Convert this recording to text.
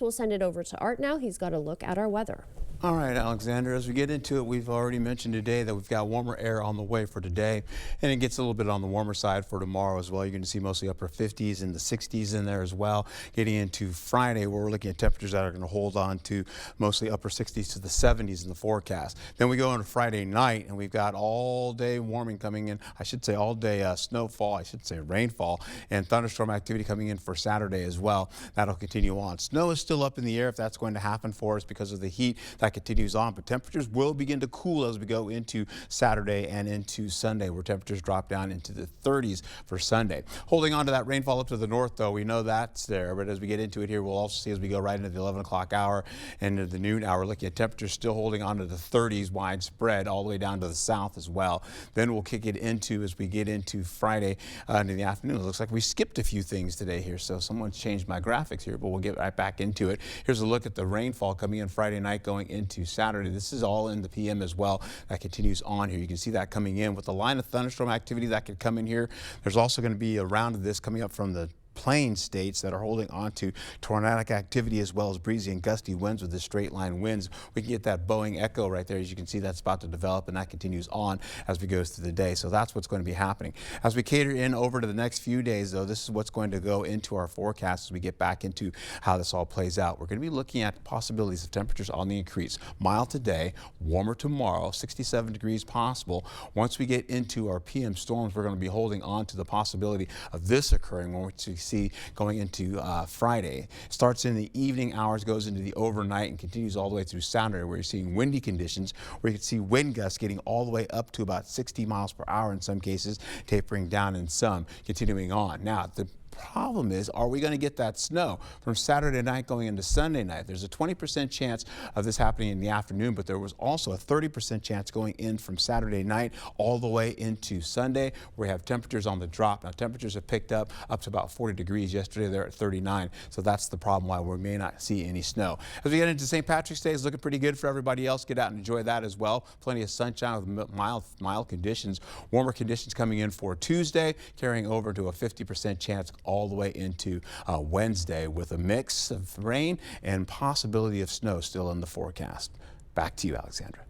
We'll send it over to Art now. He's got a look at our weather. All right, Alexander, as we get into it, we've already mentioned today that we've got warmer air on the way for today, and it gets a little bit on the warmer side for tomorrow as well. You're going to see mostly upper 50s and the 60s in there as well. Getting into Friday, where we're looking at temperatures that are going to hold on to mostly upper 60s to the 70s in the forecast. Then we go into Friday night, and we've got all day warming coming in. I should say all day snowfall, I should say rainfall, and thunderstorm activity coming in for Saturday as well. That'll continue on. Snow is still up in the air if that's going to happen for us because of the heat that continues on, but temperatures will begin to cool as we go into Saturday and into Sunday, where temperatures drop down into the 30s for Sunday. Holding on to that rainfall up to the north, though, we know that's there, but as we get into it here, we'll also see as we go right into the 11 o'clock hour and into the noon hour, looking at temperatures still holding on to the 30s widespread all the way down to the south as well. Then we'll kick it into, as we get into Friday into the afternoon. It looks like we skipped a few things today here, so someone's changed my graphics here, but we'll get right back into it. Here's a look at the rainfall coming in Friday night going into Saturday. This is all in the PM as well. That continues on here. You can see that coming in with the line of thunderstorm activity that could come in here. There's also going to be a round of this coming up from the plain states that are holding on to tornadic activity as well as breezy and gusty winds with the straight line winds. We can get that Boeing echo right there. As you can see, that's about to develop, and that continues on as we go through the day. So that's what's going to be happening. As we cater in over to the next few days, though, this is what's going to go into our forecast as we get back into how this all plays out. We're going to be looking at possibilities of temperatures on the increase. Mild today, warmer tomorrow, 67 degrees possible. Once we get into our PM storms, we're going to be holding on to the possibility of this occurring when we see going into Friday. Starts in the evening hours, goes into the overnight, and continues all the way through Saturday, where you're seeing windy conditions, where you can see wind gusts getting all the way up to about 60 miles per hour in some cases, tapering down in some, continuing on. Now, the problem is, are we going to get that snow from Saturday night going into Sunday night? There's a 20% chance of this happening in the afternoon, but there was also a 30% chance going in from Saturday night all the way into Sunday, where we have temperatures on the drop. Now, temperatures have picked up to about 40 degrees. Yesterday, they're at 39, so that's the problem why we may not see any snow. As we get into St. Patrick's Day, it's looking pretty good for everybody else. Get out and enjoy that as well. Plenty of sunshine with mild conditions. Warmer conditions coming in for Tuesday, carrying over to a 50% chance all the way into Wednesday, with a mix of rain and possibility of snow still in the forecast. Back to you, Alexandra.